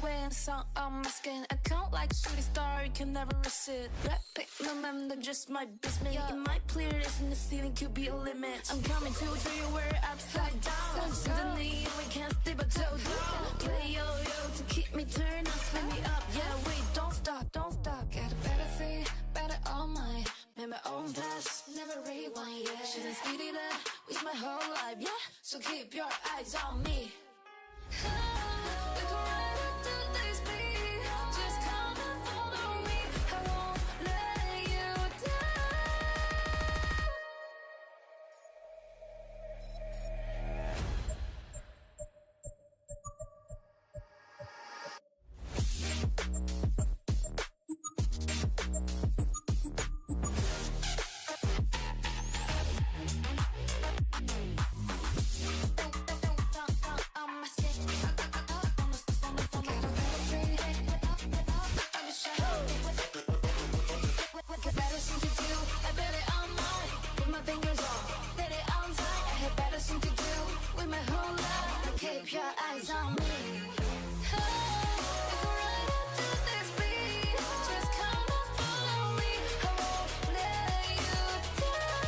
wearing song on my skin. I count like shooting star, you can never resist. Rap pick my man, that just might miss me. It might clear this in the ceiling, could be a limit. I'm coming to you, we're upside down. Suddenly we can't stay but toe down. Play yo-yo to keep me turned on, spin me up. Yeah, wait, don't stop, don't stop. Got a better fate, better all mine. Made my own pass, never rewind, yeah. Shouldn't speed it up, waste my whole life, yeah. So keep your eyes on me. We go right up to this beat. Just come and follow me. I won't let you down. Keep your eyes on me. We go right up to this beat. Just come and follow me. I won't let you down.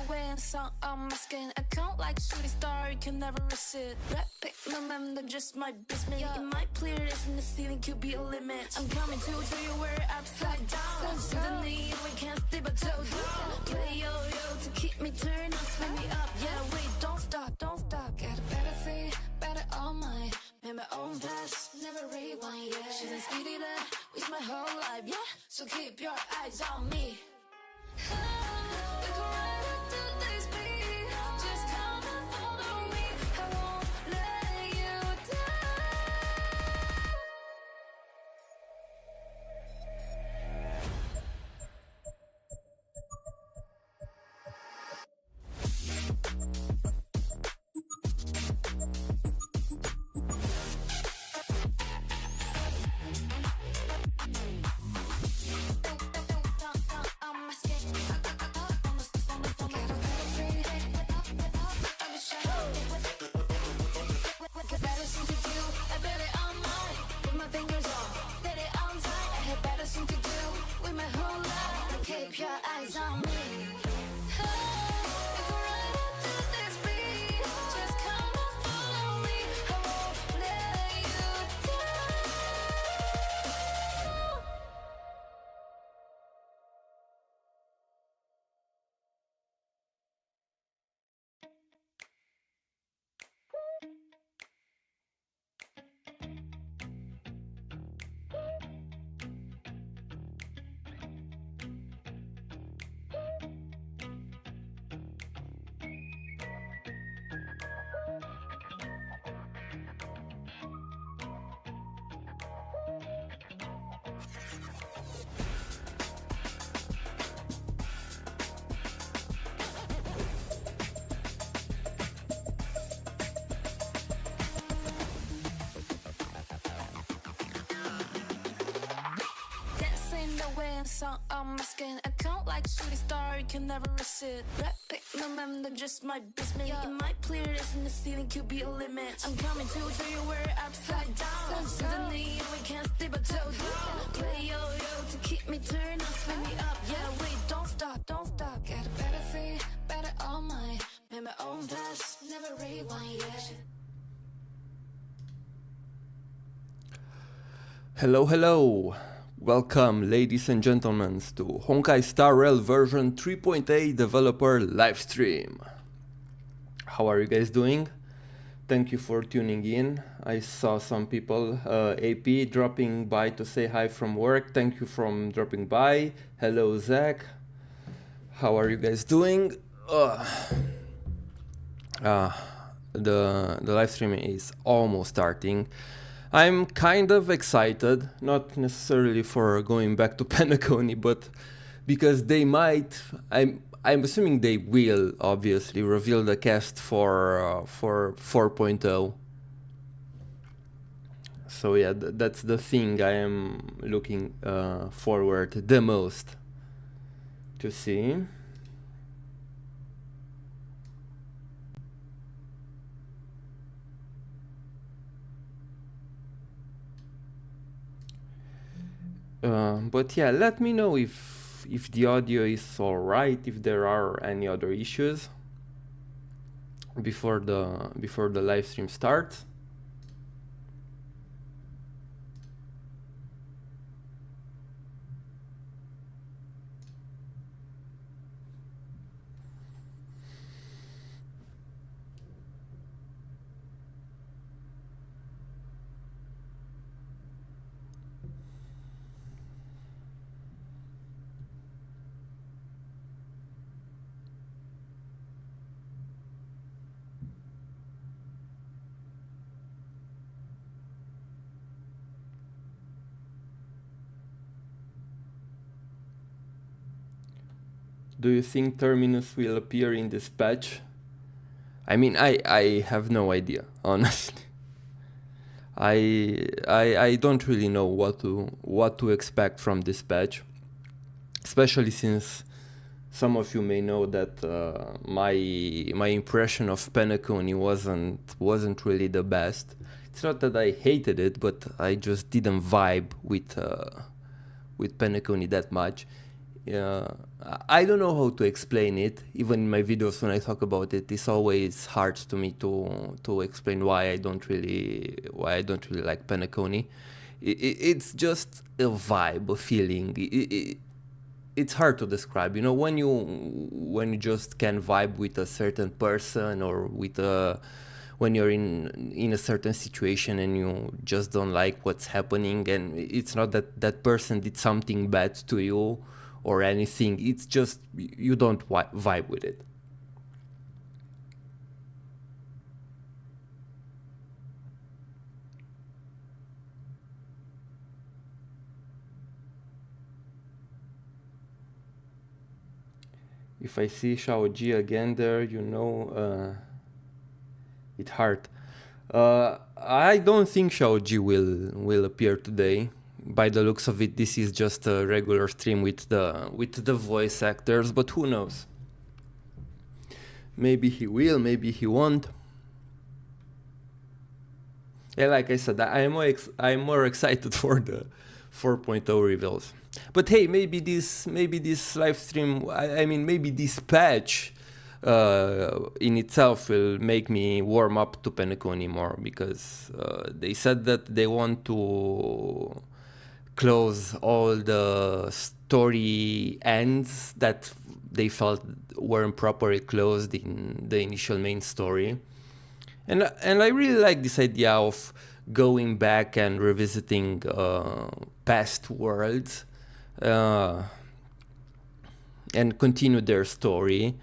Wearing song on my skin. I count like shooting star, you can never resist. Rap pick my man, that just might miss me. It might clear this in the ceiling, could be a limit. I'm coming to you, we're upside down. Suddenly we can't stay but toe down. Play yo-yo to keep me turned on, spin me up. Yeah, wait, don't stop, don't stop. Got a better fate, better all mine. Made my own pass, never rewind, yeah. Shouldn't speed it up, waste my whole life, yeah. So keep your eyes on me. We go right up to this beat. Just come and follow me. I won't let you down. Keep your eyes on me. We go right up to this beat. Just come and follow me. I won't let you down. Wearing song on my skin. I count like shooting star, you can never resist. Rap pick my man, that just might miss me. It might clear this in the ceiling, could be a limit. I'm coming to you, we're upside down. Suddenly we can't stay but toe down. Play yo-yo to keep me turned on, spin me up. Yeah, wait, don't stop, don't stop. Got a better fate, better all mine. Made my own pass, never rewind, yeah. Hello, hello. Welcome, ladies and gentlemen, to Honkai Star Rail version 3.8 Developer Livestream. How are you guys doing? thank you for tuning in. I saw some people, AP dropping by to say hi from work. Thank you for dropping by. Hello, Zach. How are you guys doing? The live stream is almost starting. I'm kind of excited, not necessarily for going back to Penacony, but because they might, I'm assuming they will obviously reveal the cast for 4.0. So yeah, that's the thing I am looking forward the most to see. But yeah, let me know if the audio is alright, if there are any other issues before the live stream starts. Do you think Terminus will appear in this patch? I mean, I have no idea, honestly. I don't really know what to expect from this patch, especially since some of you may know that my impression of Penacony wasn't really the best. It's not that I hated it, but I just didn't vibe with Penacony that much. I don't know how to explain it. Even in my videos when I talk about it, it's always hard to me to explain why I don't really like Penacony. It's just a vibe, a feeling. It's hard to describe. You know, when you just can vibe with a certain person or with when you're in a certain situation and you just don't like what's happening, and it's not that person did something bad to you or anything, it's just you don't vibe with it. If I see Shaoji again there, you know, it's hard. I don't think Shaoji will appear today. By the looks of it, this is just a regular stream with the voice actors, but who knows? Maybe he will, maybe he won't. Yeah, like I said, I'm more excited for the 4.0 reveals. But hey, maybe this live stream, I mean, maybe this patch in itself will make me warm up to Penacony more, because they said that they want to close all the story ends that they felt weren't properly closed in the initial main story. And I really like this idea of going back and revisiting past worlds and continue their story.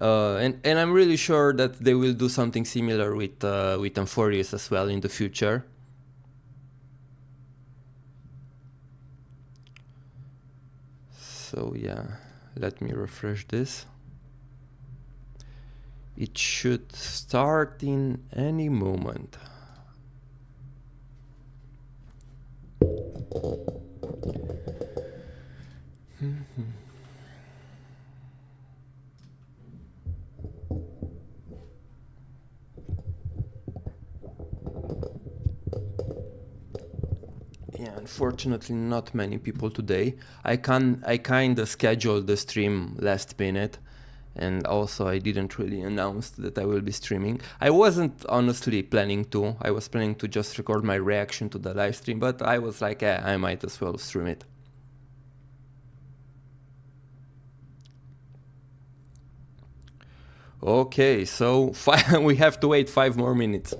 And I'm really sure that they will do something similar with Amphorius as well in the future. So yeah, let me refresh this. It should start in any moment. Yeah, unfortunately not many people today. I kind of scheduled the stream last minute, and also I didn't really announce that I will be streaming. I wasn't honestly planning to. I was planning to just record my reaction to the live stream, but I was like, I might as well stream it. Okay, so we have to wait 5 more minutes.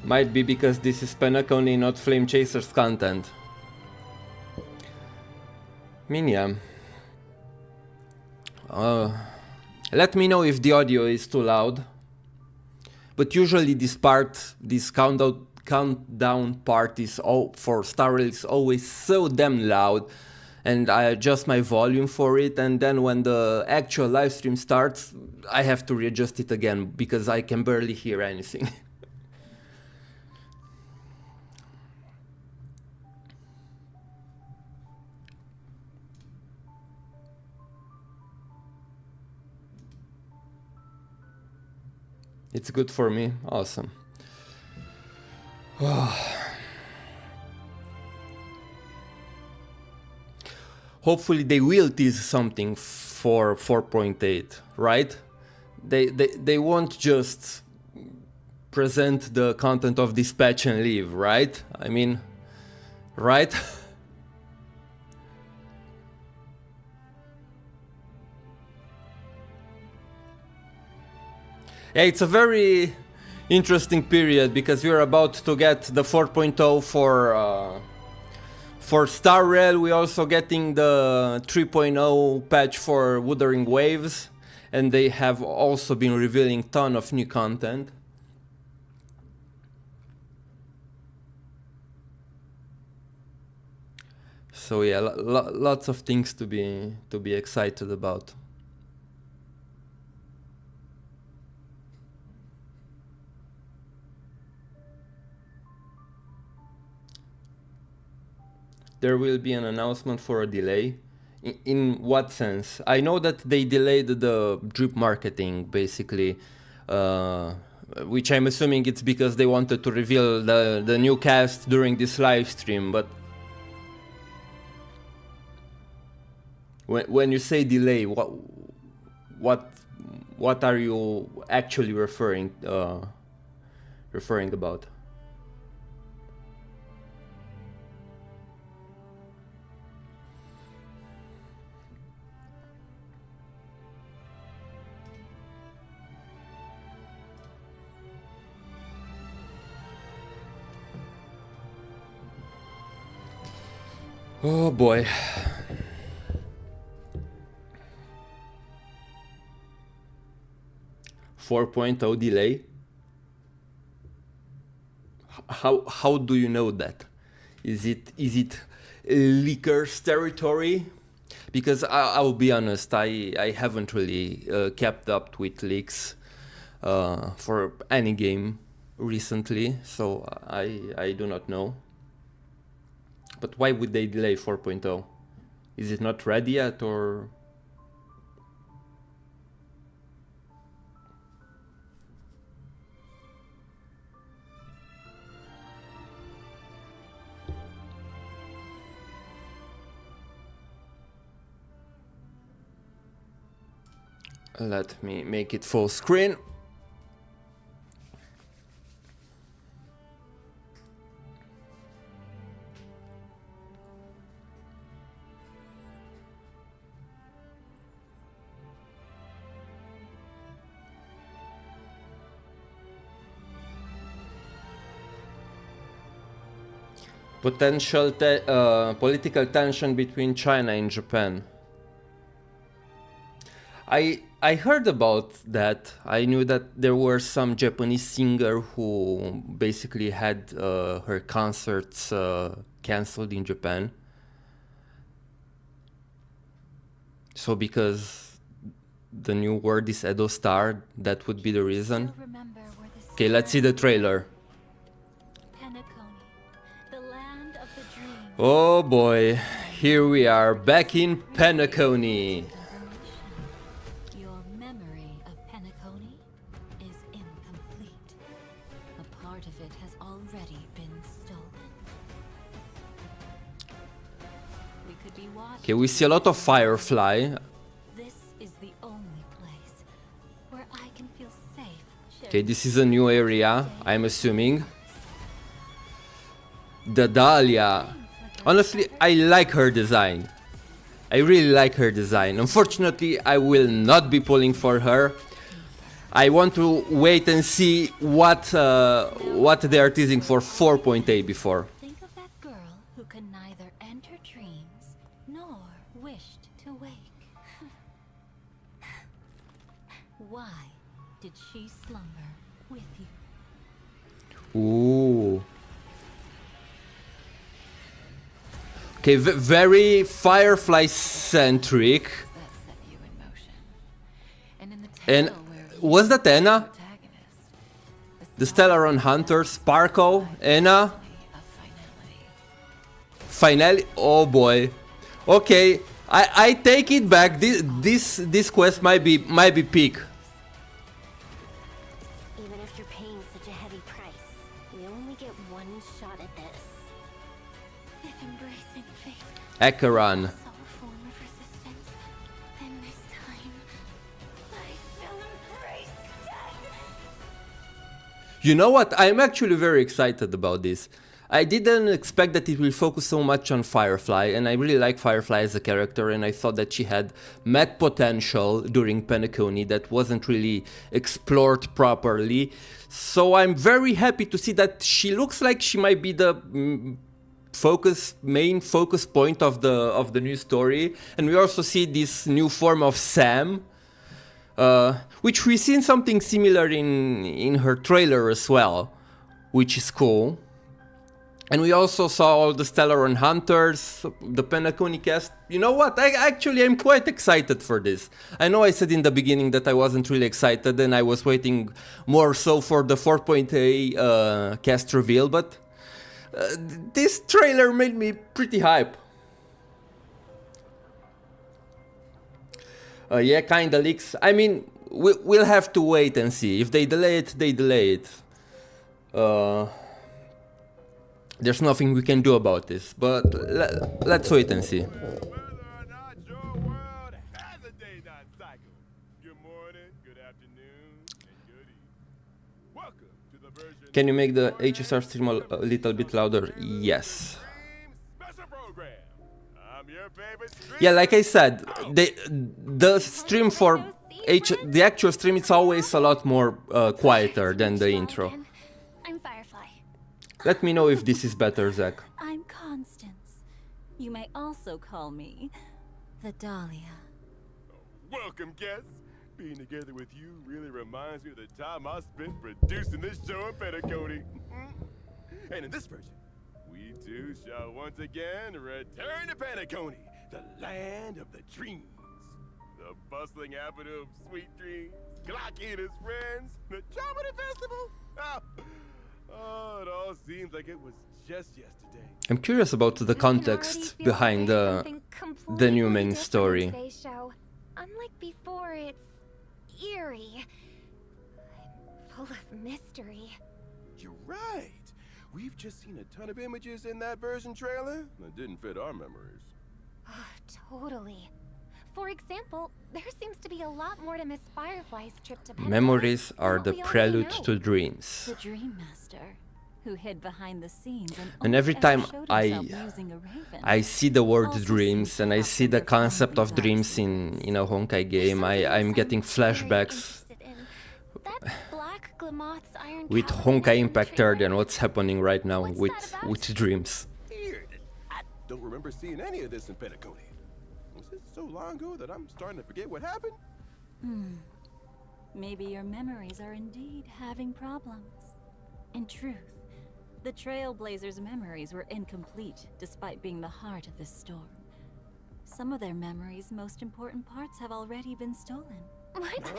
Might be because this is Penacony, not Flame Chasers content. Minia. Let me know if the audio is too loud. But usually this countdown part is for Star Rail is always so damn loud, and I adjust my volume for it, and then when the actual live stream starts, I have to readjust it again because I can barely hear anything. It's good for me. Awesome. Hopefully they will tease something for 4.8, right? They won't just present the content of Dispatch and leave, right? I mean, right? Yeah, it's a very interesting period because we're about to get the 4.0 for Star Rail. We're also getting the 3.0 patch for Wuthering Waves, and they have also been revealing ton of new content. So yeah, lots of things to be excited about. There will be an announcement for a delay. In what sense? I know that they delayed the drip marketing, basically, which I'm assuming it's because they wanted to reveal the new cast during this live stream. But when you say delay, what are you actually referring about? Oh boy. .4 delay. How do you know that? Is it leakers territory? Because I'll be honest, I haven't really kept up with leaks for any game recently, so I do not know. But why would they delay 4.0? Is it not ready yet, or? Let me make it full screen. Potential political tension between China and Japan. I heard about that. I knew that there were some Japanese singer who basically had her concerts cancelled in Japan. So because the new word is Edo Star, that would be the reason. Okay, let's see the trailer. Penacony, the land of the dream. Oh boy, here we are back in Penacony. Your memory of Penacony is incomplete. A part of it has already been stolen. We could be watched. Okay, we see a lot of Firefly. This is the only place where I can feel safe. Okay, this is a new area, I'm assuming. The Dahlia. Honestly, I like her design. I really like her design. Unfortunately, I will not be pulling for her. I want to wait and see what they are teasing for 4.8 before. Think of that girl who can neither enter dreams nor wished to wake. Why did she slumber with you? Ooh. Okay, very Firefly-centric. That set you in motion. And in the And tale where was that Anna? protagonist, The Stellaron Hunter, Sparkle, Anna, of finality. finally. Oh boy. Okay, I take it back. This quest might be peak. Even after paying such a heavy price, we only get one shot at this. If embracing fate Acheron. is a form of resistance, then this time I shall embrace death. You know what? I'm actually very excited about this. I didn't expect that it will focus so much on Firefly, and I really like Firefly as a character, and I thought that she had mad potential during Penacony that wasn't really explored properly. So I'm very happy to see that she looks like she might be the main focus point of the new story. And we also see this new form of Sam, which we've seen something similar in her trailer as well, which is cool. And we also saw all the Stellaron Hunters, the Penacony cast. You know what? I'm quite excited for this. I know I said in the beginning that I wasn't really excited and I was waiting more so for the 4.8 cast reveal, but this trailer made me pretty hype. Yeah, kinda leaks. I mean, we'll have to wait and see. If they delay it, they delay it. There's nothing we can do about this, but let's wait and see. Whether or not your world has a day-night cycle. Good morning, good afternoon, and good evening. Welcome to the version Can you make the HSR stream a little bit louder? Yes. special program. I'm your favorite stream. Yeah, like I said, the stream for the actual stream, it's always a lot more quieter than the intro. I'm Firefly. Let me know if this is better, Zach. I'm Constance. You may also call me the Dahlia. Welcome, guests. Being together with you really reminds me of the time I spent producing this show in Penacony. And in this version, we too shall once again return to Penacony, the land of the dreams. The bustling avenue of sweet dreams, Glocky and his friends, the Chocolate Festival. Oh, it all seems like it was just yesterday. I'm curious about the context behind the new main story. Show. Unlike before, it's eerie. Full of mystery. You're right. We've just seen a ton of images in that version trailer that didn't fit our memories. Totally. For example, there seems to be a lot more to Miss Firefly's trip to Penacony Memories are than the what we already prelude know. to dreams. The Dream Master, who hid behind the scenes and And every only time ever showed I himself using a raven. I see the word Also dreams seems and to I have see the some profound concept of dreams desires. in a Honkai game, Something else I'm getting I'm very flashbacks interested in. That black Glamoth's iron with caliber Honkai vision Impact trailer. Third and what's happening right now What's with that about? dreams. Weird. I don't remember seeing any of this in Penacony. Was it so long ago that I'm starting to forget what happened? Maybe your memories are indeed having problems. In truth, the Trailblazers' memories were incomplete despite being the heart of this storm. Some of their memories' most important parts have already been stolen. What?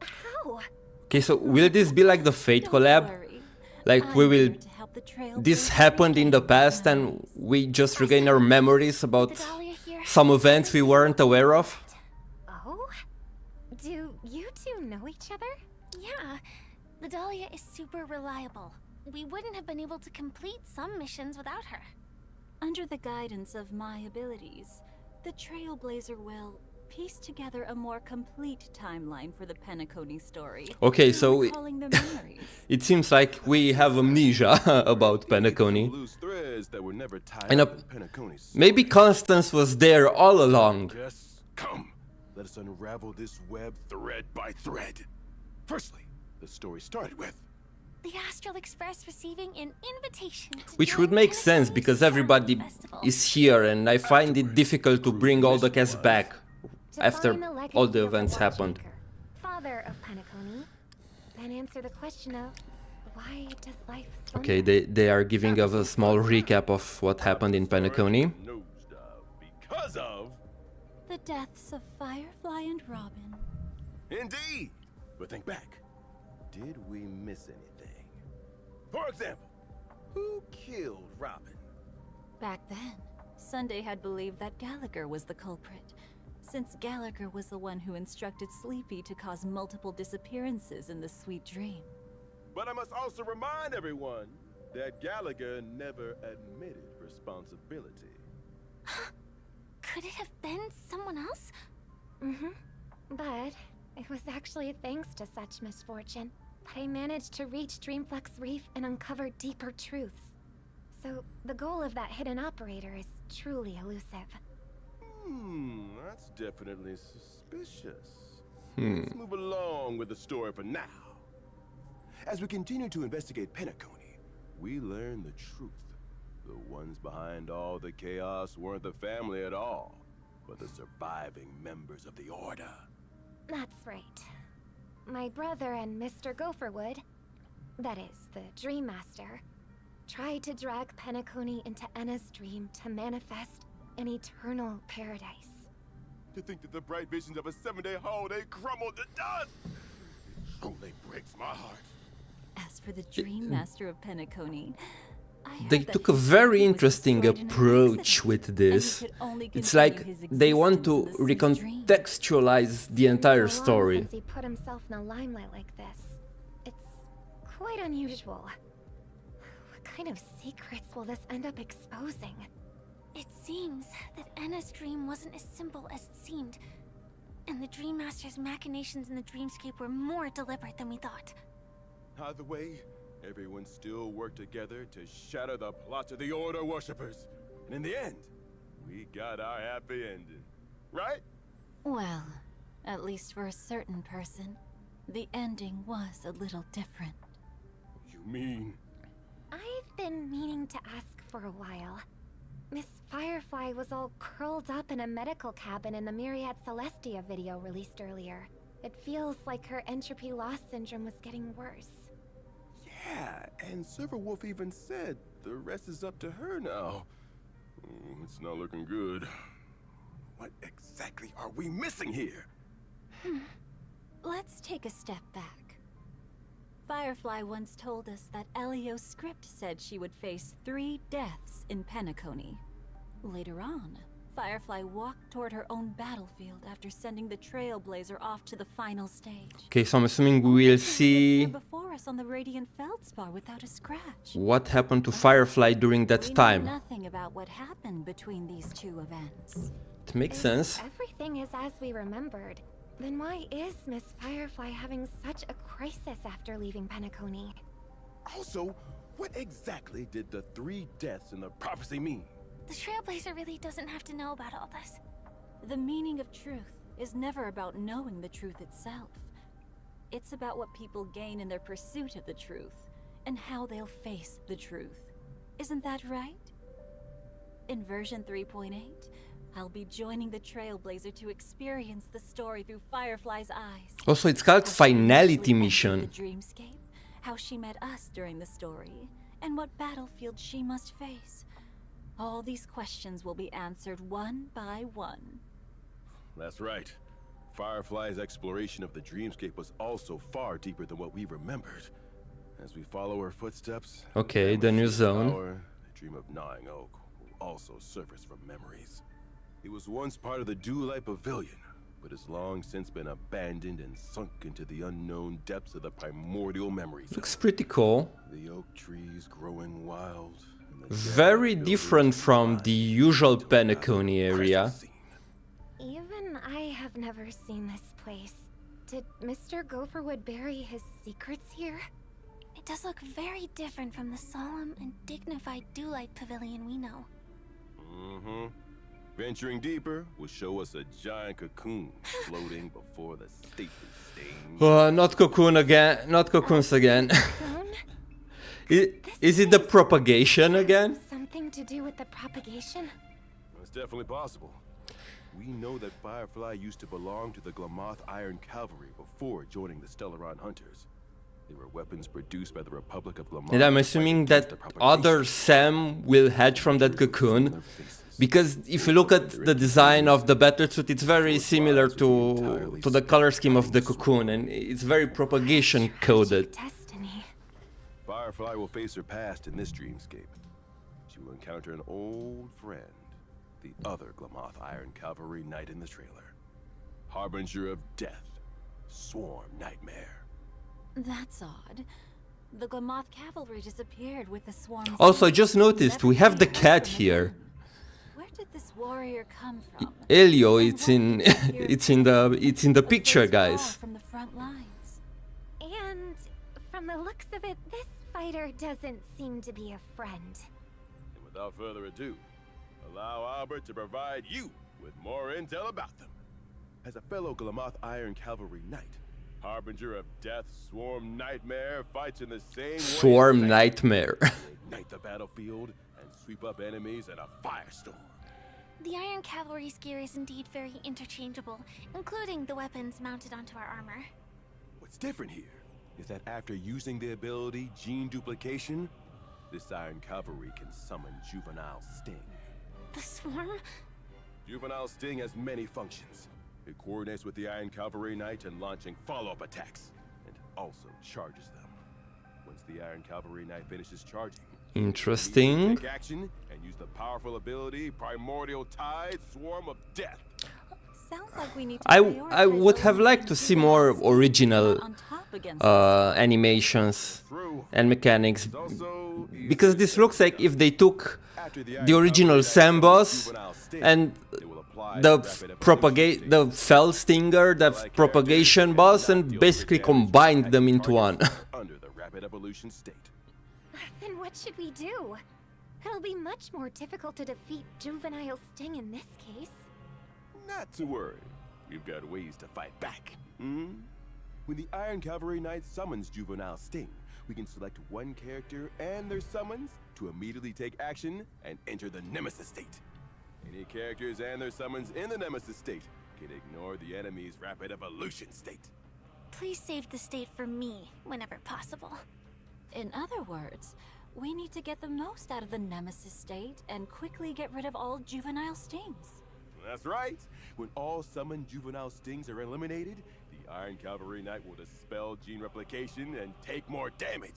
How? Okay, so will this be like the Fate Don't collab? worry. Like I'm we will... here to help the This Trailblazers happened in the regain past their and memories. we just regain our memories about The Dahlia here. some events we weren't aware of? Oh? Do you two know each other? Yeah, the Dahlia is super reliable. We wouldn't have been able to complete some missions without her. Under the guidance of my abilities, the Trailblazer will piece together a more complete timeline for the Penacony story. Okay, through so recalling the memories. it seems like we have amnesia about Penacony. Loose threads that were never tied And up in Penacony's maybe Constance was there all along. Yes, come. Let us unravel this web thread by thread. Firstly, the story started with The Astral Express receiving an invitation to Which join would make sense Penacony's because Family everybody Festival. is here and I find it difficult to bring all the cast back To after find the legacy all the of events happened. Watchmaker, father of Penacony, then answer the question of why does life Okay, they are giving us a small recap of what happened in Penacony. nosedive because of... The deaths of Firefly and Robin. Indeed. But think back. Did we miss anything? For example, who killed Robin? Back then, Sunday had believed that Gallagher was the culprit, since Gallagher was the one who instructed Sleepy to cause multiple disappearances in the Sweet Dream. But I must also remind everyone that Gallagher never admitted responsibility. Could it have been someone else? Mm-hmm. But it was actually thanks to such misfortune that I managed to reach Dreamflux Reef and uncover deeper truths. So the goal of that hidden operator is truly elusive. That's definitely suspicious. Let's move along with the story for now. As we continue to investigate Penacony, we learn the truth. The ones behind all the chaos weren't the family at all, but the surviving members of the Order. That's right. My brother and Mr. Gopherwood, that is, the Dream Master, tried to drag Penacony into Enna's dream to manifest an eternal paradise. To think that the bright visions of a 7-day holiday crumbled to dust! It truly breaks my heart. As for the Dream Master of Penacony, I heard They that took a his very body was interesting destroyed in an approach accident, with and this. he could only It's continue like his they want to existence in the Sweet Dream. recontextualize the entire So long story. Since he put himself in the limelight like this, it's quite unusual. What kind of secrets will this end up exposing? It seems that Enna's dream wasn't as simple as it seemed, and the Dream Master's machinations in the dreamscape were more deliberate than we thought. Either way, everyone still worked together to shatter the plots of the Order worshippers. And in the end, we got our happy ending. Right? Well, at least for a certain person, the ending was a little different. You mean... I've been meaning to ask for a while. Miss Firefly was all curled up in a medical cabin in the Myriad Celestia video released earlier. It feels like her entropy loss syndrome was getting worse. Yeah, and Silverwolf even said the rest is up to her now. It's not looking good. What exactly are we missing here? Let's take a step back. Firefly once told us that Elio's script said she would face 3 deaths in Penacony. Later on, Firefly walked toward her own battlefield after sending the Trailblazer off to the final stage. Okay, so I'm assuming we will see Before us on the Radiant Feldspar without a scratch. what happened to Firefly during that We time. know nothing about what happened between these 2 events. It makes If sense. everything is as we remembered, then why is Miss Firefly having such a crisis after leaving Penacony? Also, what exactly did the 3 deaths in the prophecy mean? The Trailblazer really doesn't have to know about all this. The meaning of truth is never about knowing the truth itself. It's about what people gain in their pursuit of the truth, and how they'll face the truth. Isn't that right? In version 3.8, I'll be joining the Trailblazer to experience the story through Firefly's eyes. Also, it's called How she Finality initially entered Mission. The dreamscape, how she met us during the story, and what battlefield she must face. All these questions will be answered one by one. That's right. Firefly's exploration of the dreamscape was also far deeper than what we remembered. As we follow her footsteps, Okay, the new zone. The dream of gnawing oak will also surface from memories. It was once part of the Dewlight Pavilion, but has long since been abandoned and sunk into the unknown depths of the primordial memories. Looks pretty cool. The oak trees growing wild. and the Very dead different buildings from alive the usual to another Penacony area. present scene. Even I have never seen this place. Did Mr. Gopherwood bury his secrets here? It does look very different from the solemn and dignified Dewlight Pavilion we know. Mm-hmm. Venturing deeper will show us a giant cocoon floating before the stately stain. Not cocoon again. Not cocoons again. Cocoon? Is it the propagation again? Something to do with the propagation? It's definitely possible. We know that Firefly used to belong to the Glamoth Iron Cavalry before joining the Stellaron Hunters. They were weapons produced by the Republic of Glamoth. And I'm assuming that other Sam will hatch from that cocoon. Because if you look at the design of the battlesuit, it's very similar to the color scheme of the cocoon, and it's very propagation coded. Destiny. Firefly will face her past in this dreamscape. She will encounter an old friend, the other Glamoth Iron Cavalry knight in the trailer. Harbinger of Death, Swarm Nightmare. That's odd. The Glamoth cavalry disappeared with the swarm. Also, I just noticed we have the cat here. Where did this warrior come from? Elio, And it's what in disappeared it's in the a picture, first wall guys. From the front lines. And from the looks of it, this fighter doesn't seem to be a friend. And without further ado, allow Albert to provide you with more intel about them. As a fellow Glamoth Iron Cavalry knight, Harbinger of Death, Swarm Nightmare fights in the same Swarm way as Nightmare. they ignite the battlefield and sweep up enemies in a firestorm. The Iron Cavalry's gear is indeed very interchangeable, including the weapons mounted onto our armor. What's different here is that after using the ability Gene Duplication, this Iron Cavalry can summon Juvenile Sting. The swarm? Juvenile Sting has many functions. It coordinates with the Iron Cavalry Knight in launching follow-up attacks, and also charges them. Once the Iron Cavalry Knight finishes charging, Interesting. take action and use the powerful ability Primordial Tide Swarm of Death. Sounds like we need to I prioritize would the have liked to see more original on top against us. animations True. and mechanics, It's also because this looks like if they took after the original Sam boss and the the Fell Stinger, the propagation boss, and basically combined them into one. under the rapid evolution state. Then what should we do? It'll be much more difficult to defeat Juvenile Sting in this case. Not to worry. We've got ways to fight back. Hmm? When the Iron Cavalry Knight summons Juvenile Sting, we can select one character and their summons to immediately take action and enter the Nemesis state. Any characters and their summons in the Nemesis state can ignore the enemy's rapid evolution state. Please save the state for me whenever possible. In other words, we need to get the most out of the Nemesis state and quickly get rid of all juvenile stings. That's right. When all summoned Juvenile Stings are eliminated, the Iron Cavalry Knight will dispel gene replication and take more damage.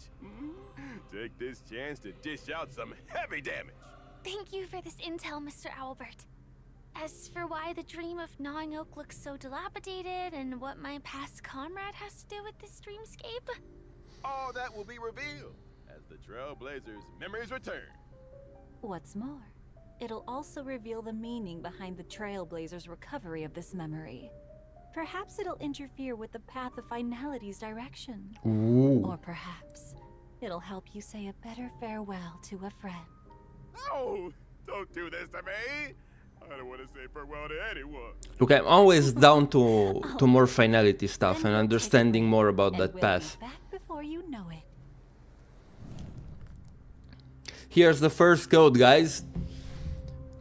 Take this chance to dish out some heavy damage. Thank you for this intel, Mr. Owlbert. As for why the dream of gnawing oak looks so dilapidated and what my past comrade has to do with this dreamscape, All that will be revealed as the Trailblazers' memories return. What's more, it'll also reveal the meaning behind the Trailblazers' recovery of this memory. Perhaps it'll interfere with the path of finality's direction. Ooh. Or perhaps it'll help you say a better farewell to a friend. Oh, don't do this to me. I don't want to say farewell to anyone. Look, I'm always down to more finality stuff Then and we'll understanding take a more break, about and that we'll path. be back before you know it. Here's the first code, guys.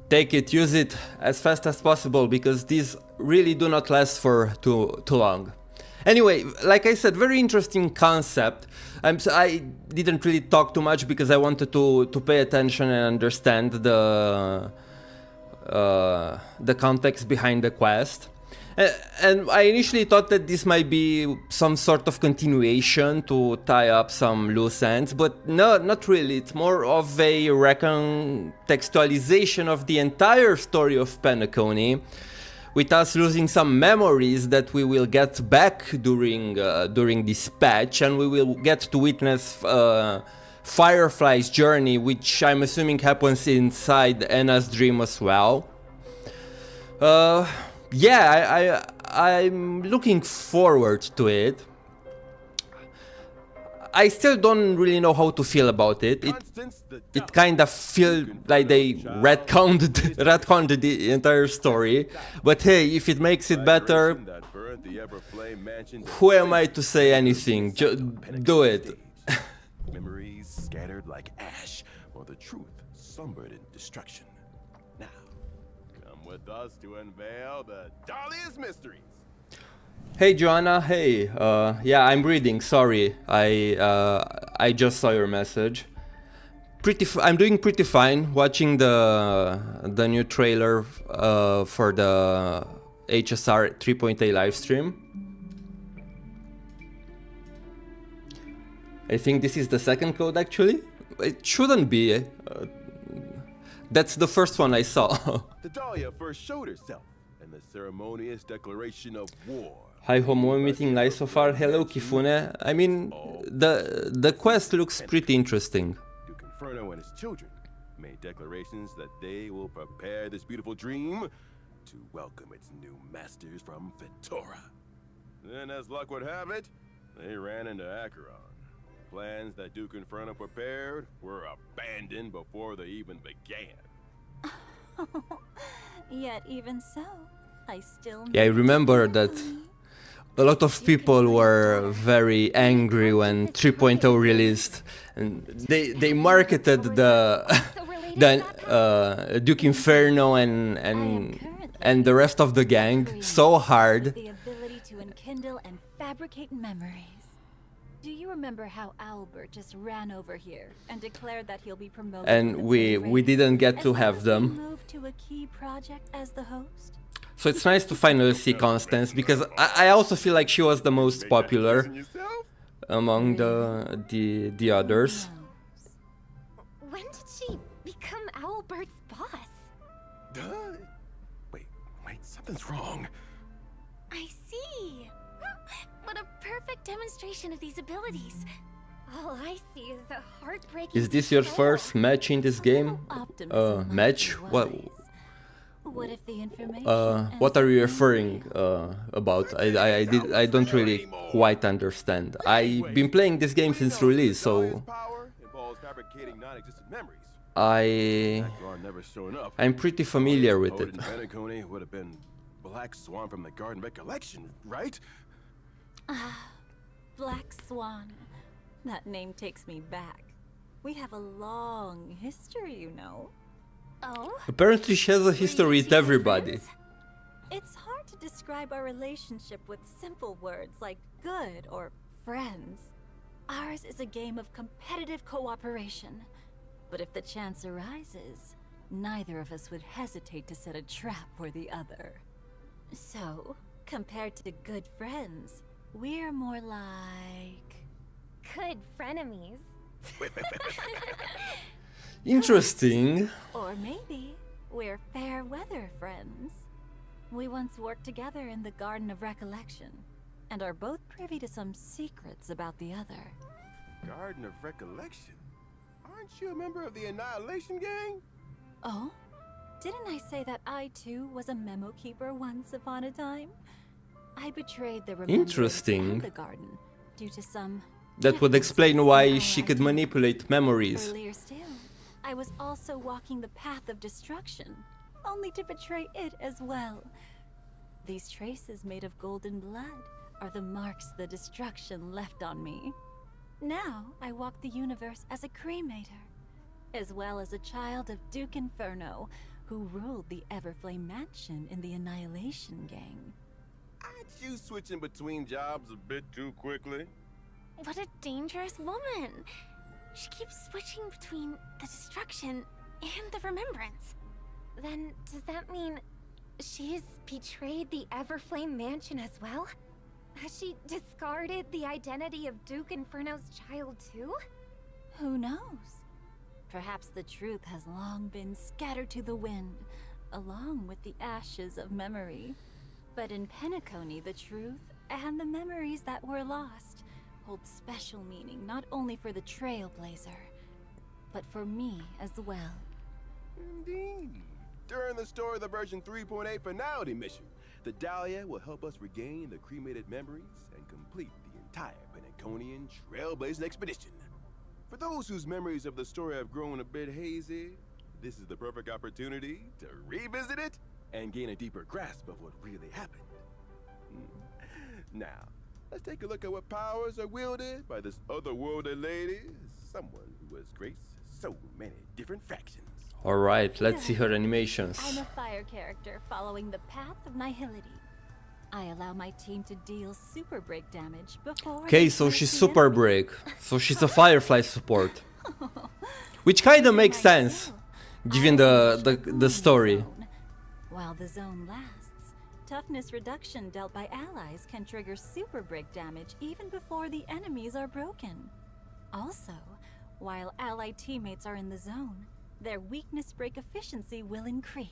Take it, use it as fast as possible, because these really do not last for too long. Anyway, like I said, very interesting concept. I didn't really talk too much because I wanted to pay attention and understand the context behind the quest. And I initially thought that this might be some sort of continuation to tie up some loose ends, but no, not really. It's more of a recontextualization of the entire story of Penacony, with us losing some memories that we will get back during this patch, and we will get to witness Firefly's journey, which I'm assuming happens inside Anna's dream as well. Yeah, I'm looking forward to it. I still don't really know how to feel about it. It kind of feels like they retconned the entire story. But hey, if it makes it better, who am I to say anything? Do it. Memories scattered like ash, or the truth slumbered in destruction. Now, come with us to unveil the Dahlia's mysteries. Hey Joanna, hey, yeah, I'm reading, sorry, I just saw your message. I'm doing pretty fine, watching the new trailer for the HSR 3.8 livestream. I think this is the second code actually. It shouldn't be. That's the first one I saw. The Dahlia first showed herself in the ceremonious declaration of war. Hi Homo, meeting nice so far. Hello Kifune. I mean, the quest looks pretty interesting. Duke Inferno and his children made declarations that they will prepare this beautiful dream to welcome its new masters from Fedora. Then, as luck would have it, they ran into Acheron. Plans that Duke Inferno prepared were abandoned before they even began. Yet even so, I still... Yeah, I remember that a lot of people were very angry when 3.0 released, and they marketed the Duke Inferno and the rest of the gang so hard. The ability to enkindle and fabricate memories. Do you remember how Albert just ran over here and declared that he'll be promoted? And we didn't get to have them. Moved to a key project as the host? So it's nice to finally see Constance, because I also feel like she was the most popular among the others. When did she become Albert's boss? Wait, something's wrong. I see. What a perfect demonstration of these abilities. All I see is a heartbreaking... Is this your tale. first match in this game? Match? What if the information what are you referring about? I don't really quite understand. I've been playing this game since release, so I'm pretty familiar with it. Penacony would have been Black Swan from the Garden Recollection, right? Black Swan. That name takes me back. We have a long history, you know. Oh? Apparently she has a history with everybody. It's hard to describe our relationship with simple words like good or friends. Ours is a game of competitive cooperation. But if the chance arises, neither of us would hesitate to set a trap for the other. So, compared to good friends, we're more like... Good frenemies. Interesting. Or maybe we're fair weather friends. We once worked together in the Garden of Recollection, and are both privy to some secrets about the other. Garden of Recollection? Aren't you a member of the Annihilation Gang? Oh? Didn't I say that I too was a memo keeper once upon a time? I betrayed the remembrance of the garden due to some... That would explain why she could manipulate memories. Earlier still, I was also walking the path of destruction, only to betray it as well. These traces made of golden blood are the marks the destruction left on me. Now, I walk the universe as a cremator, as well as a child of Duke Inferno, who ruled the Everflame Mansion in the Annihilation Gang. I you switching between jobs a bit too quickly? What a dangerous woman. She keeps switching between the destruction and the remembrance. Then, does that mean she's betrayed the Everflame Mansion as well? Has she discarded the identity of Duke Inferno's child too? Who knows? Perhaps the truth has long been scattered to the wind, along with the ashes of memory. But in Penacony, the truth and the memories that were lost hold special meaning not only for the Trailblazer, but for me as well. Indeed. During the story of the version 3.8 finality mission, the Dahlia will help us regain the cremated memories and complete the entire Penaconian trailblazing expedition. For those whose memories of the story have grown a bit hazy, this is the perfect opportunity to revisit it and gain a deeper grasp of what really happened. Now, let's take a look at what powers are wielded by this otherworldly lady, someone who has graced so many different factions. Alright, let's see her animations. I'm a fire character following the path of nihility. I allow my team to deal super break damage before... Okay, so she's super break. So she's a Firefly support. Which kinda makes sense, given the story. While the zone lasts, toughness reduction dealt by allies can trigger super break damage even before the enemies are broken. Also, while allied teammates are in the zone, their weakness break efficiency will increase.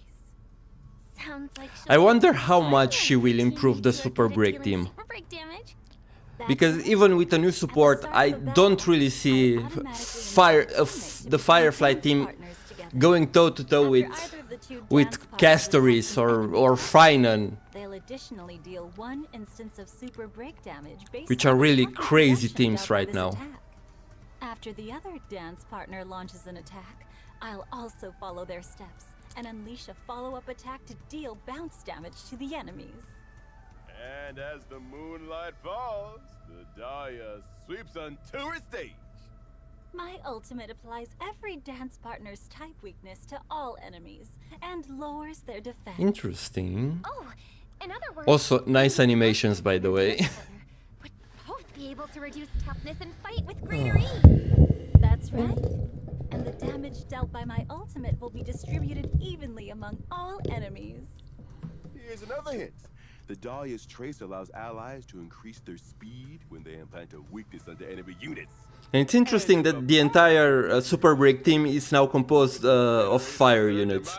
Sounds like I wonder how much she will improve the super break team. Super break damage. Because even with a new support, I don't really see the Firefly team going toe to toe with Castoris or Finan, They'll additionally deal one instance of super break damage based which on are the really toughness crazy reduction teams dealt by right this now. attack. After the other dance partner launches an attack, I'll also follow their steps and unleash a follow-up attack to deal bounce damage to the enemies. And as the moonlight falls, the Dahlia sweeps onto her stage. My ultimate applies every dance partner's type weakness to all enemies and lowers their defense. Interesting. Oh, in other words... Also, nice animations, by the way. would both be able to reduce toughness and fight with greater ease. That's right. And the damage dealt by my ultimate will be distributed evenly among all enemies. Here's another hint. The Dahlia's trace allows allies to increase their speed when they implant a weakness onto enemy units. And it's interesting that the entire Super Break team is now composed of fire units.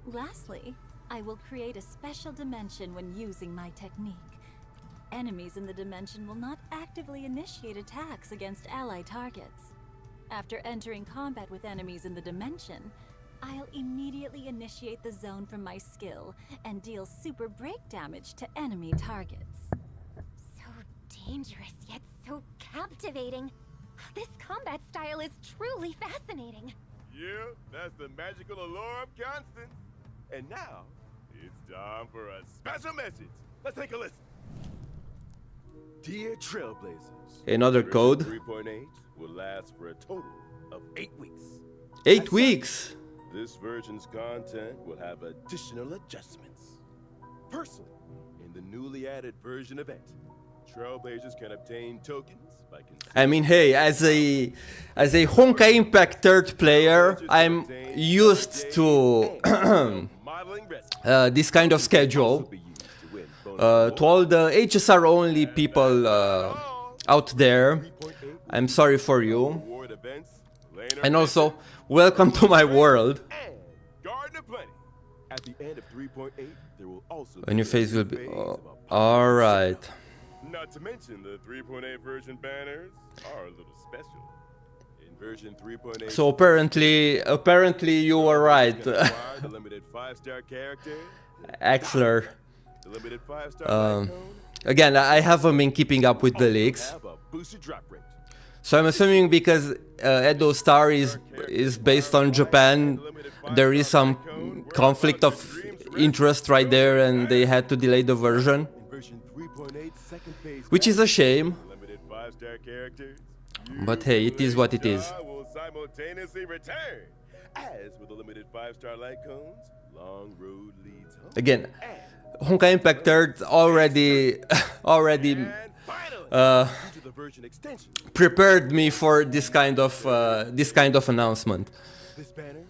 Lastly, I will create a special dimension when using my technique. Enemies in the dimension will not actively initiate attacks against ally targets. After entering combat with enemies in the dimension, I'll immediately initiate the zone from my skill and deal super break damage to enemy targets. So dangerous, yet so captivating. This combat style is truly fascinating. Yeah, that's the magical allure of Constance. And now, it's time for a special message. Let's take a listen. Dear Trailblazers, Another code. 3.8 will last for a total of 8 weeks. 8 weeks! This version's content will have additional adjustments. Firstly, in the newly added version event, Trailblazers can obtain tokens by I mean, hey, as a Honkai Impact third player, I'm used to this kind of schedule. To all the HSR only people out there, I'm sorry for you. And also, welcome to my world. A new phase will be... Alright. Not to mention the 3.8 version banners are a little special. In version 3.8... So apparently you were right. the limited 5-star character. Axler. The limited 5-star Again, I haven't been keeping up with the leaks. So I'm assuming because Edo Star is based on Japan, there is some conflict of interest right there and they had to delay the version. Which is a shame. But hey, it is what it is. simultaneously return. As with the limited 5-star light cones, long road leads home. Again, Honkai Impact 3 already And finally, due to the version extension, prepared me for this kind of announcement. this banner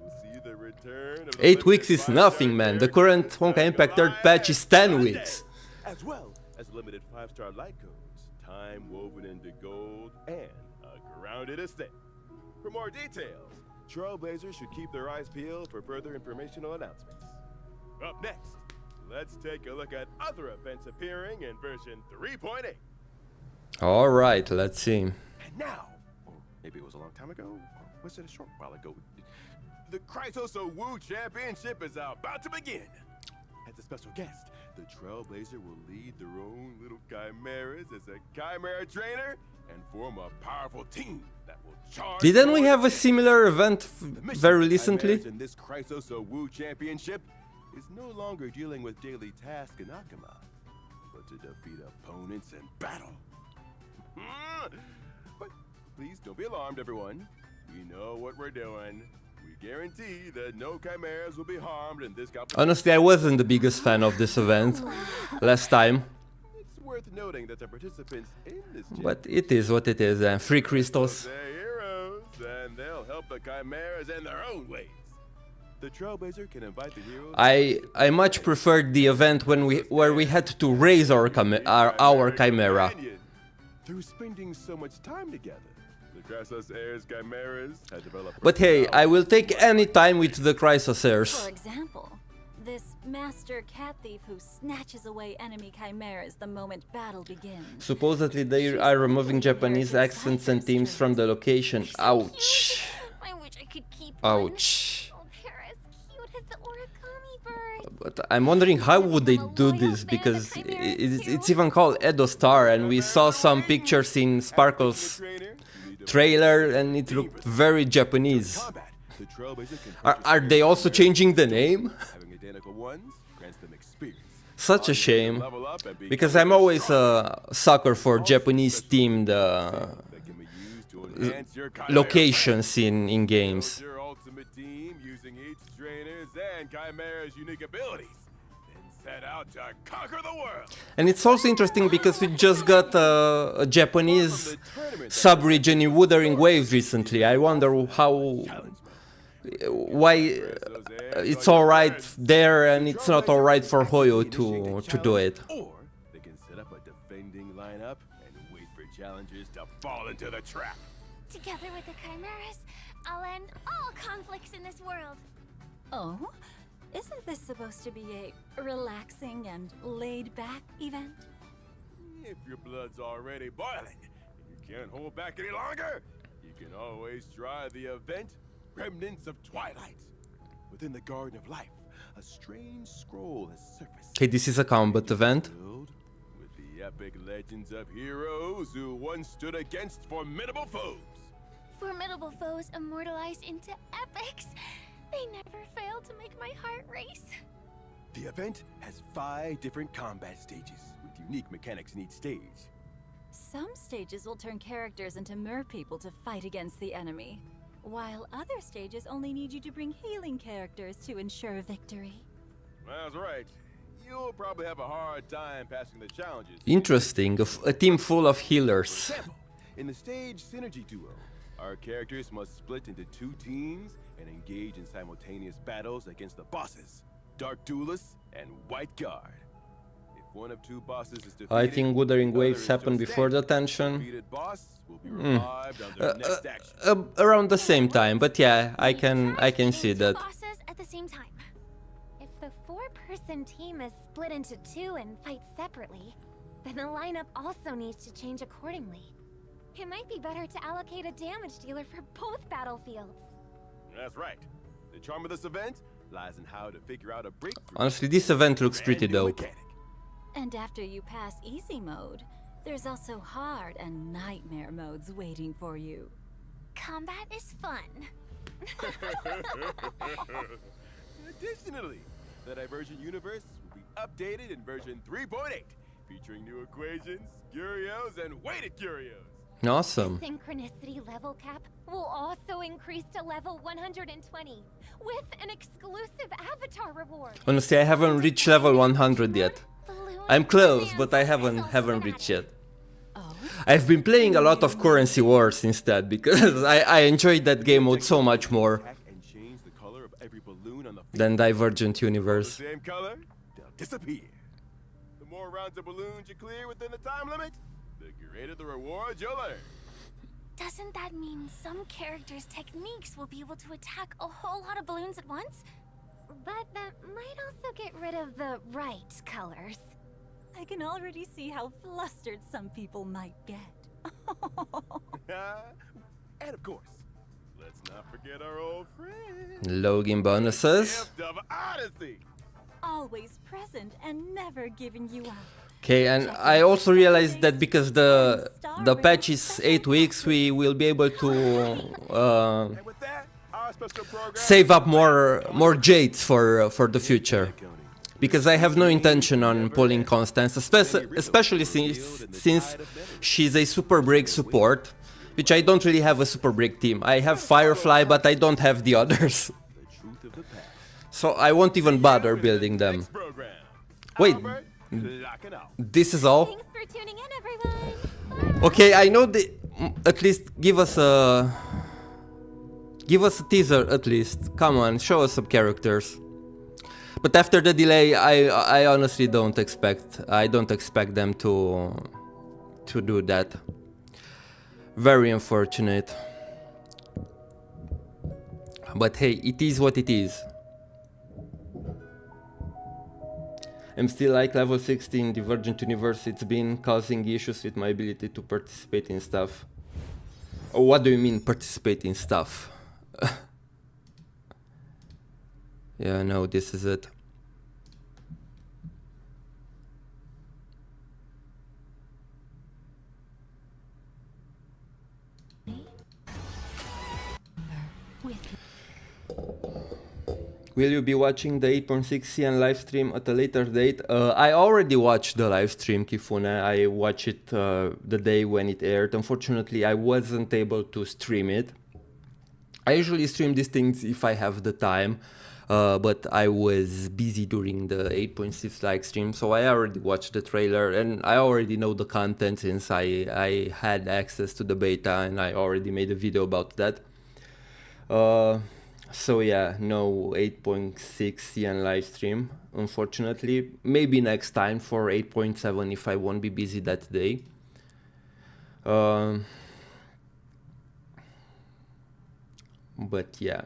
will see the return of 8 weeks is nothing, man. The current Honkai Impact 3 patch is 10 weeks. As well as limited 5-star light cones, time woven into gold, and a grounded estate. For more details, Trailblazers should keep their eyes peeled for further informational announcements. Up next, let's take a look at other events appearing in version 3.8. Alright, let's see. And now, or maybe it was a long time ago, or was it a short while ago? The Chrysoso Wu Championship is about to begin. As a special guest, the Trailblazer will lead their own little chimeras as a chimera trainer and form a powerful team that will charge. Didn't we have a similar event The mission very of recently? chimeras in this Chrysoso Wu Championship is no longer dealing with daily tasks in Akama, but to defeat opponents in battle. But please don't be alarmed, everyone. We know what we're doing. We guarantee that no chimeras will be harmed in this competition. Honestly, I wasn't the biggest fan of this event last time, It's worth noting that the participants in this but it is what it is. Free crystals. they're heroes, and they'll help the chimeras in their own ways. The Trailblazer can invite the heroes. I much preferred the event where we had to raise our chimera. Through spending so much time together, the Chrysos Air's chimeras have developed. But hey, I will take any time with the For Chrysosairs. example, this master cat thief who snatches away enemy chimeras the moment battle begins. Supposedly they are removing Japanese accents and themes from the location. Ouch. I wish I could keep one. Ouch. Oh, they're as cute as the origami birds. But I'm wondering how would they do this, because it's even called Edo Star, and we saw some pictures in Sparkle's trailer and it looked very Japanese. The Trailblazer can Are they also changing the name? having identical ones grants them experience. Such a shame, Level up and because I'm always a sucker for Japanese themed that can be used to enhance your chimera locations in games. Build your ultimate team using each trainer's and chimera's unique abilities. Then set out to conquer the world. And it's also interesting because we just got a Japanese sub-region in Wuthering Waves recently. I wonder why it's alright there and it's not alright for Hoyo to do it. Or they can set up a defending lineup and wait for challengers to fall into the trap. Together with the chimeras, I'll end all conflicts in this world. Oh? Isn't this supposed to be a relaxing and laid-back event? If your blood's already boiling and you can't hold back any longer, you can always try the event Remnants of Twilight. Within the Garden of Life, a strange scroll has surfaced. Okay, this is a combat event. Filled with the epic legends of heroes who once stood against formidable foes. Formidable foes immortalized into epics. They never fail to make my heart race. The event has 5 different combat stages with unique mechanics in each stage. Some stages will turn characters into merpeople to fight against the enemy, while other stages only need you to bring healing characters to ensure victory. That's right. You'll probably have a hard time passing the challenges. Interesting, a team full of healers. For example, in the stage Synergy Duo, our characters must split into 2 teams and engage in simultaneous battles against the bosses, Dark Duelists and White Guard. If one of 2 bosses is defeated, I think Wuthering the other Waves is happened just before the dead. tension. Defeated boss will be revived on their next action. Around the same time, but yeah, I can see Two that. bosses at the same time. If the 4-person team is split into 2 and fight separately, then the lineup also needs to change accordingly. It might be better to allocate a damage dealer for both battlefields. That's right. The charm of this event lies in how to figure out a breakthrough. Honestly, this event looks pretty brand new dope. mechanic. And after you pass easy mode, there's also hard and nightmare modes waiting for you. Combat is fun. Additionally, the Divergent universe will be updated in version 3.8, featuring new equations, curios, and weighted curios. Awesome. The synchronicity level cap will also increase to level 120 with an exclusive avatar reward. Honestly, I haven't reached level 100 yet. I'm close, but I haven't reached yet. I've been playing a lot of Currency Wars instead because I enjoyed that game mode so much more And change the color of every balloon on the than Divergent Universe. same color, they'll disappear. The more rounds of balloons you clear within the time limit, the greater the reward you'll earn. Doesn't that mean some characters' techniques will be able to attack a whole lot of balloons at once? But that might also get rid of the right colors. I can already see how flustered some people might get. And of course, let's not forget our old friend. Login bonuses. Gift of Odyssey. Always present and never giving you up. Okay, and I also realized that because the patch is 8 weeks, we will be able to And with that, our special program save up more jades for the future. Because I have no intention on pulling Constance, especially since she's a Super Break support, which I don't really have a Super Break team. I have Firefly, but I don't have the others. So I won't even bother building them. program. Wait, Albert, lock it out. this is all? Thanks for tuning in, everyone. Okay, I know the... At least give us a teaser, at least. Come on, show us some characters. But after the delay, I honestly don't expect them to do that. Very unfortunate. But hey, it is what it is. I'm still like level 60 in Divergent Universe. It's been causing issues with my ability to participate in stuff. Oh, what do you mean participate in stuff? Yeah, no, this is it. Will you be watching the 8.6 CN live stream at a later date? I already watched the live stream, Kifune. I watched it the day when it aired. Unfortunately, I wasn't able to stream it. I usually stream these things if I have the time, but I was busy during the 8.6 live stream, so I already watched the trailer and I already know the content since I had access to the beta and I already made a video about that. So yeah, no 8.6 CN live stream, unfortunately. Maybe next time for 8.7 if I won't be busy that day. But yeah.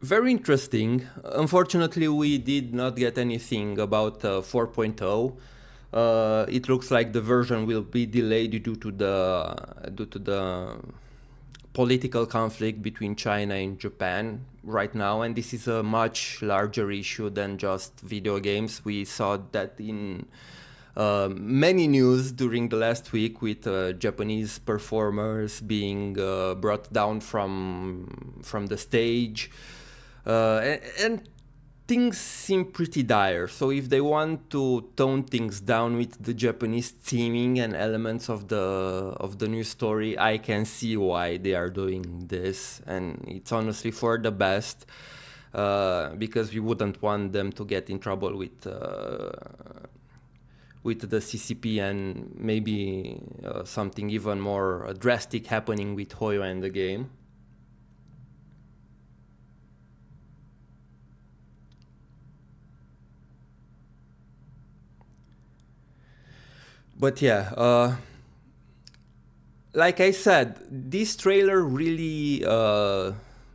Very interesting. Unfortunately, we did not get anything about 4.0. It looks like the version will be delayed due to the political conflict between China and Japan right now, and this is a much larger issue than just video games. We saw that in many news during the last week with Japanese performers being brought down from the stage, and things seem pretty dire. So if they want to tone things down with the Japanese theming and elements of the new story, I can see why they are doing this, and it's honestly for the best, because we wouldn't want them to get in trouble with the CCP and maybe something even more drastic happening with Hoyo and the game. But yeah, like I said, this trailer really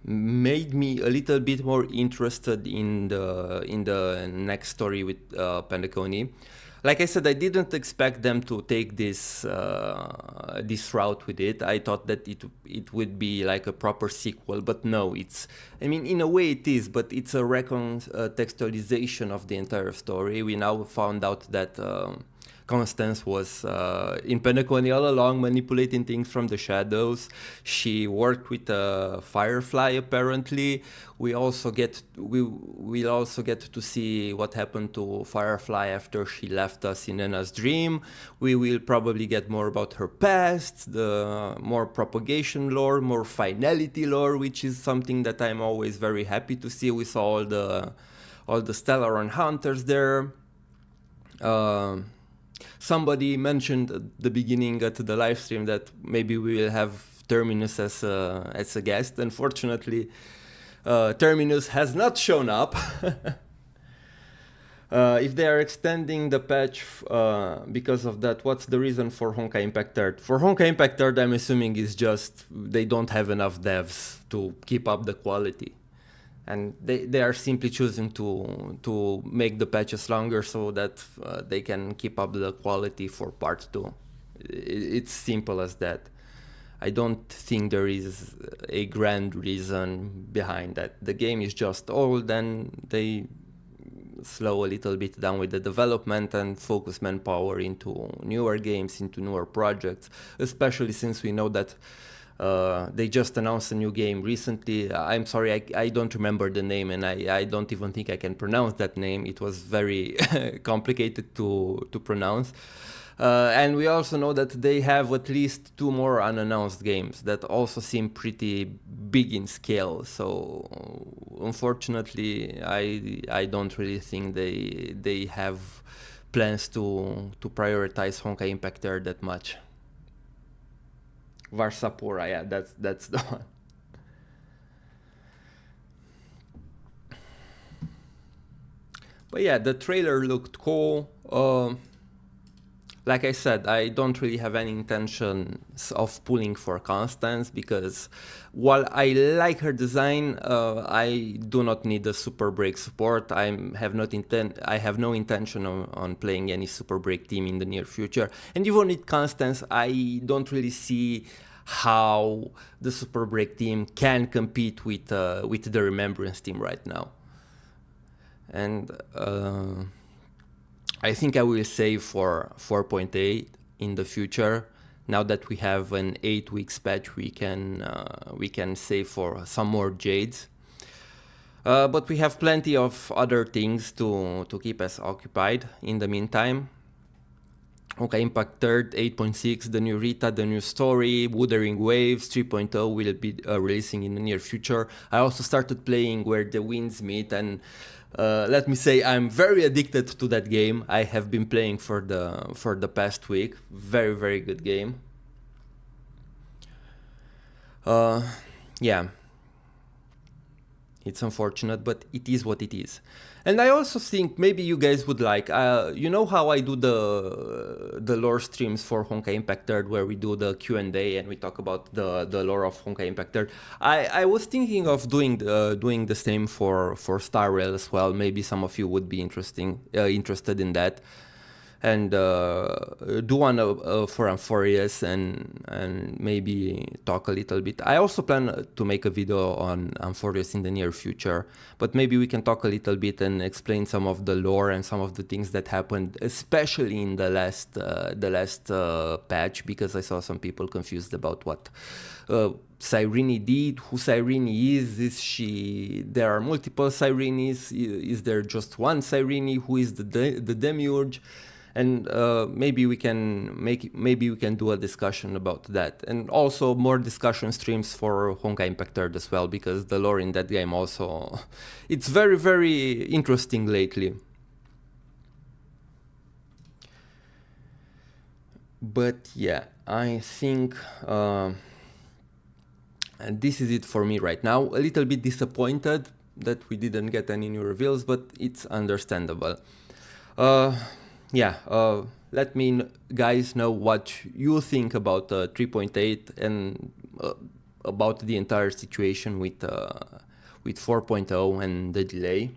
made me a little bit more interested in the next story with Penacony. Like I said, I didn't expect them to take this route with it. I thought that it would be like a proper sequel, but no, I mean, in a way it is, but it's a recontextualization of the entire story. We now found out that Constance was in Penacony all along, manipulating things from the shadows. She worked with Firefly apparently. We'll also get to see what happened to Firefly after she left us in Anna's dream. We will probably get more about her past, the more propagation lore, more finality lore, which is something that I'm always very happy to see. We saw all the Stellaron hunters there. Somebody mentioned at the beginning at the live stream that maybe we will have Terminus as a guest. Unfortunately, Terminus has not shown up. If they are extending the patch because of that, what's the reason for Honkai Impact 3rd? For Honkai Impact 3rd, I'm assuming it's just they don't have enough devs to keep up the quality. And they are simply choosing to make the patches longer so that they can keep up the quality for part 2. It's simple as that. I don't think there is a grand reason behind that. The game is just old and they slow a little bit down with the development and focus manpower into newer games, into newer projects, especially since we know that they just announced a new game recently. I'm sorry, I don't remember the name, and I don't even think I can pronounce that name. It was very complicated to pronounce. And we also know that they have at least 2 more unannounced games that also seem pretty big in scale. So unfortunately, I don't really think they have plans to prioritize Honkai Impact 3 that much. Varsapura, yeah, that's the one. But yeah, the trailer looked cool. Like I said, I don't really have any intentions of pulling for Constance because while I like her design, I do not need the Super Break support. I have no intention on playing any Super Break team in the near future. And even with Constance, I don't really see how the Super Break team can compete with the Remembrance team right now. And I think I will save for 4.8 in the future. Now that we have an 8 weeks patch, we can save for some more jades. But we have plenty of other things to keep us occupied in the meantime. Okay, Impact 3rd, 8.6, the new Rita, the new story, Wuthering Waves 3.0 will be releasing in the near future. I also started playing Where the Winds Meet, and let me say I'm very addicted to that game. I have been playing for the past week. Very, very good game. Yeah. It's unfortunate, but it is what it is. And I also think maybe you guys would like, you know how I do the lore streams for Honkai Impact 3rd, where we do the Q&A and we talk about the lore of Honkai Impact 3rd. I was thinking of doing the same for Star Rail as well. Maybe some of you would be interested in that. And do one for Amphorius and maybe talk a little bit. I also plan to make a video on Amphorius in the near future, but maybe we can talk a little bit and explain some of the lore and some of the things that happened, especially in the last patch, because I saw some people confused about what Cyrene did, who Cyrene is she, there are multiple Cyrenes, is there just one Cyrene, who is the Demiurge? And maybe we can do a discussion about that, and also more discussion streams for Honkai Impact 3rd as well, because the lore in that game also it's very, very interesting lately. But yeah, I think and this is it for me right now. A little bit disappointed that we didn't get any new reveals, but it's understandable. Yeah, let me guys know what you think about 3.8 and about the entire situation with 4.0 and the delay.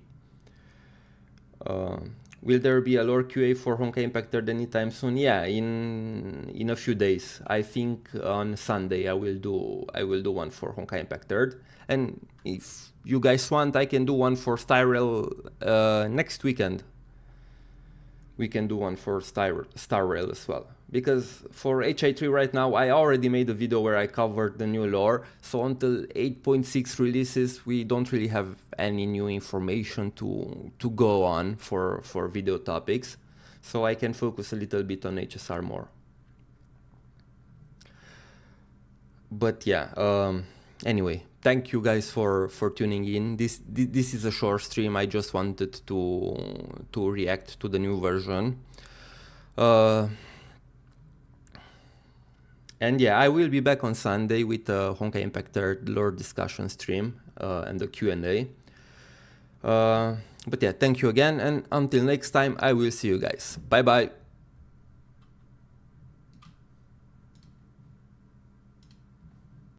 Will there be a lore QA for Honkai Impact 3rd anytime soon? Yeah, in a few days. I think on Sunday I will do one for Honkai Impact 3rd, and if you guys want, I can do one for Star Rail next weekend. we can do one for Star Rail as well. Because for HI3 right now, I already made a video where I covered the new lore, so until 8.6 releases, we don't really have any new information to go on for video topics, so I can focus a little bit on HSR more. But yeah, anyway, thank you guys for tuning in. This is a short stream. I just wanted to react to the new version. And yeah, I will be back on Sunday with the Honkai Impact 3rd lore discussion stream and the Q&A. But yeah, thank you again, and until next time, I will see you guys. Bye bye.